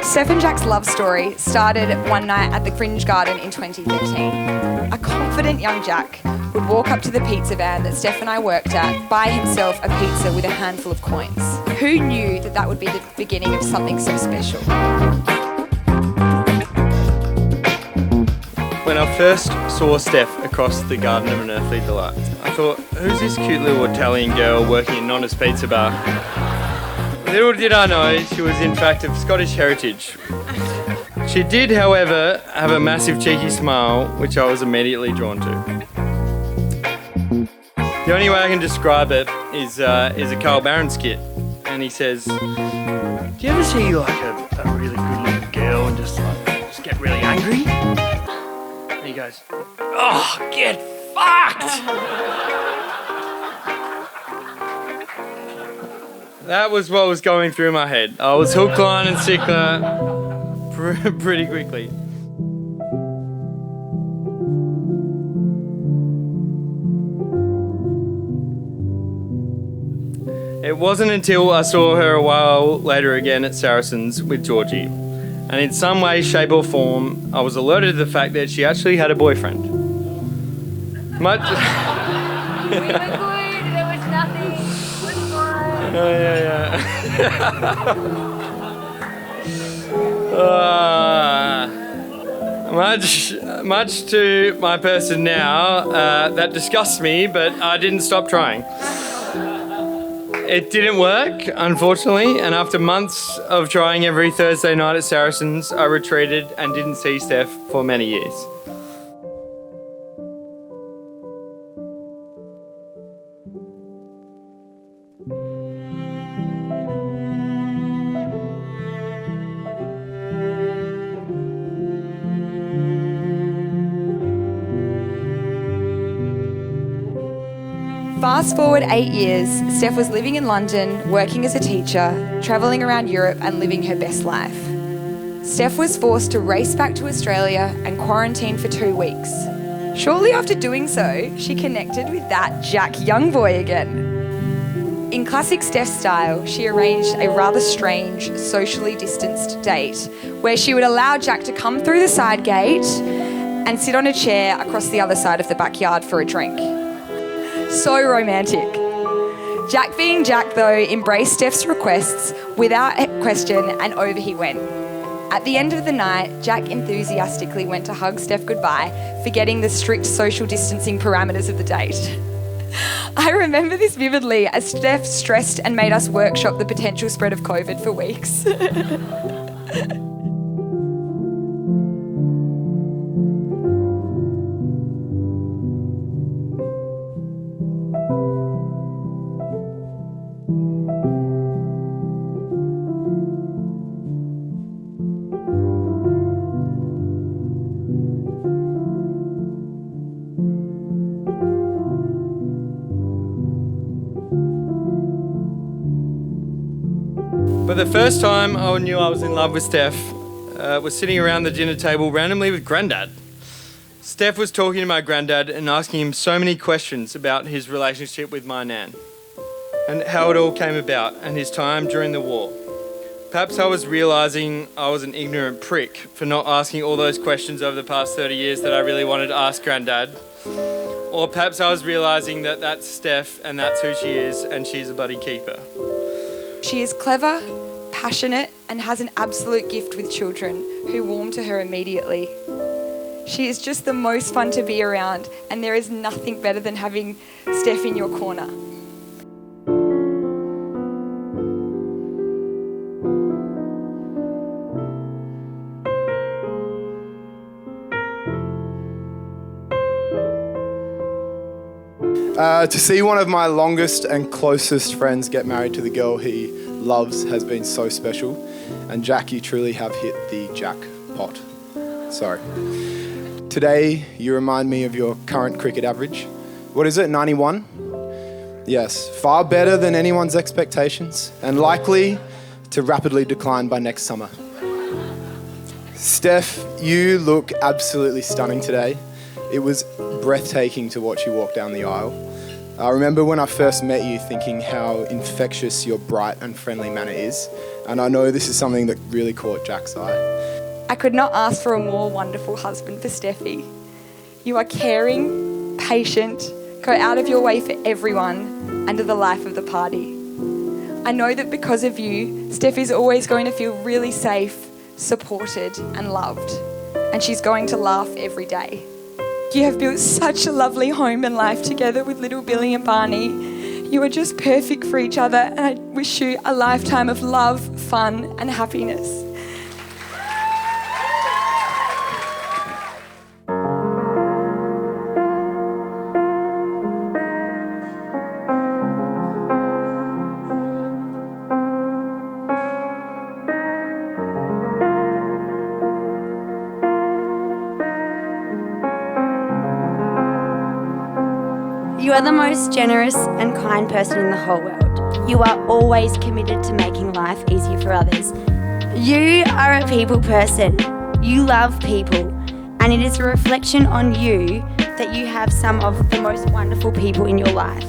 Steph and Jack's love story started one night at the Fringe Garden in 2013. A confident young Jack would walk up to the pizza van that Steph and I worked at, buy himself a pizza with a handful of coins. Who knew that that would be the beginning of something so special? When I first saw Steph across the Garden of an Earthly Delight, I thought, who's this cute little Italian girl working in Nonna's Pizza Bar? Little did I know, she was in fact of Scottish heritage. She did, however, have a massive cheeky smile, which I was immediately drawn to. The only way I can describe it is a Carl Barron skit, and he says, "Do you ever see like a really good looking girl and just get really angry?" And he goes, "Oh, get fucked!" That was what was going through my head. I was hook, line and sinker pretty quickly. It wasn't until I saw her a while later again at Saracens with Georgie, and in some way, shape or form, I was alerted to the fact that she actually had a boyfriend. Much... We were good, there was nothing. Oh, yeah. Much to my person now, that disgusts me, but I didn't stop trying. It didn't work, unfortunately, and after months of trying every Thursday night at Saracens, I retreated and didn't see Steph for many years. Fast forward 8 years, Steph was living in London, working as a teacher, travelling around Europe and living her best life. Steph was forced to race back to Australia and quarantine for 2 weeks. Shortly after doing so, she connected with that Jack young boy again. In classic Steph style, she arranged a rather strange, socially distanced date where she would allow Jack to come through the side gate and sit on a chair across the other side of the backyard for a drink. So romantic. Jack being Jack though, embraced Steph's requests without question and over he went. At the end of the night, Jack enthusiastically went to hug Steph goodbye, forgetting the strict social distancing parameters of the date. I remember this vividly as Steph stressed and made us workshop the potential spread of COVID for weeks. But the first time I knew I was in love with Steph was sitting around the dinner table randomly with Grandad. Steph was talking to my granddad and asking him so many questions about his relationship with my nan and how it all came about and his time during the war. Perhaps I was realising I was an ignorant prick for not asking all those questions over the past 30 years that I really wanted to ask Grandad. Or perhaps I was realising that that's Steph and that's who she is and she's a bloody keeper. She is clever, passionate, and has an absolute gift with children who warm to her immediately. She is just the most fun to be around, and there is nothing better than having Steph in your corner. To see one of my longest and closest friends get married to the girl he loves has been so special. And Jack, you truly have hit the jackpot. Sorry. Today, you remind me of your current cricket average. What is it, 91? Yes, far better than anyone's expectations and likely to rapidly decline by next summer. Steph, you look absolutely stunning today. It was breathtaking to watch you walk down the aisle. I remember when I first met you thinking how infectious your bright and friendly manner is, and I know this is something that really caught Jack's eye. I could not ask for a more wonderful husband for Steffi. You are caring, patient, go out of your way for everyone, and are the life of the party. I know that because of you, Steph is always going to feel really safe, supported and loved, and she's going to laugh every day. You have built such a lovely home and life together with little Billy and Barney. You are just perfect for each other, and I wish you a lifetime of love, fun and happiness. You are the most generous and kind person in the whole world. You are always committed to making life easier for others. You are a people person. You love people, and it is a reflection on you that you have some of the most wonderful people in your life.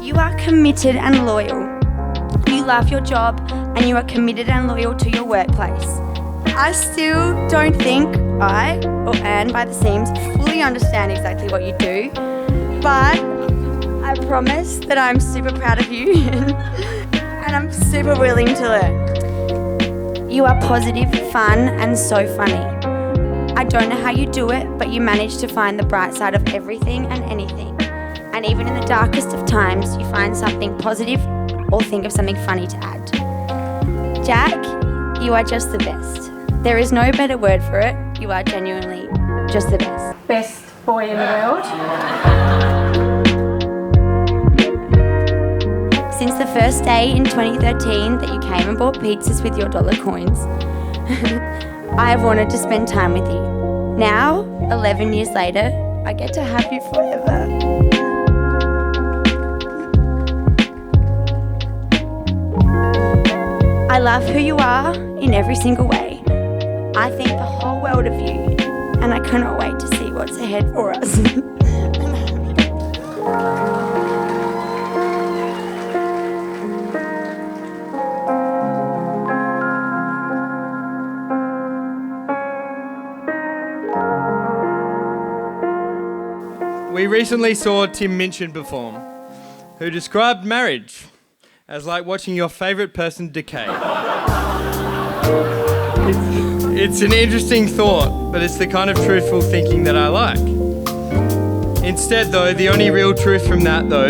You are committed and loyal. You love your job, and you are committed and loyal to your workplace. I still don't think I, or Anne by the seams, fully understand exactly what you do. But I promise that I'm super proud of you and I'm super willing to learn. You are positive, fun, and so funny. I don't know how you do it, but you manage to find the bright side of everything and anything. And even in the darkest of times, you find something positive or think of something funny to add. Jack, you are just the best. There is no better word for it. You are genuinely just the best. Best boy in the world. Since the first day in 2013 that you came and bought pizzas with your dollar coins, I have wanted to spend time with you. Now, 11 years later, I get to have you forever. I love who you are in every single way. I think the whole world of you, and I cannot wait to see what's ahead for us. We recently saw Tim Minchin perform, who described marriage as like watching your favourite person decay. It's an interesting thought, but it's the kind of truthful thinking that I like. Instead, though, the only real truth from that, though,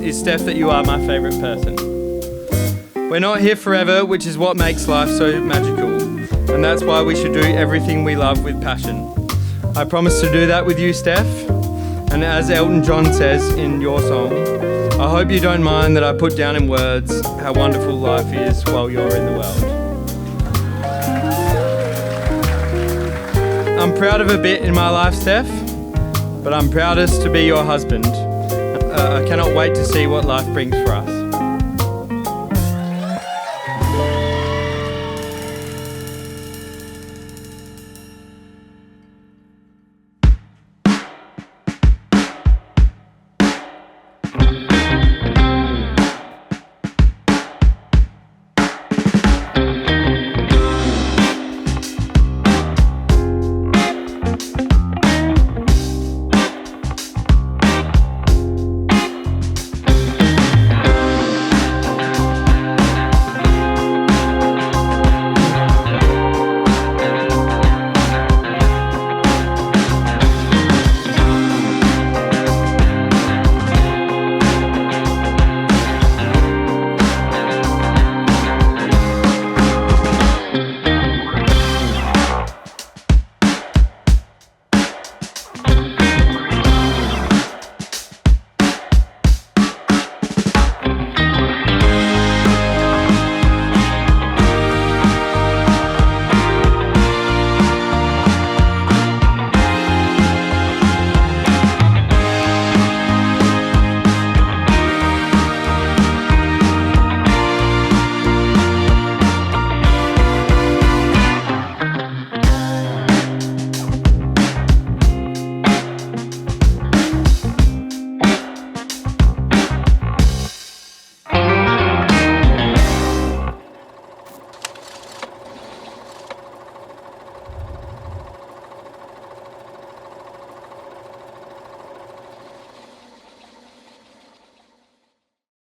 is, Steph, that you are my favourite person. We're not here forever, which is what makes life so magical, and that's why we should do everything we love with passion. I promise to do that with you, Steph. And as Elton John says in your song, I hope you don't mind that I put down in words how wonderful life is while you're in the world. I'm proud of a bit in my life, Steph, but I'm proudest to be your husband. I cannot wait to see what life brings for us.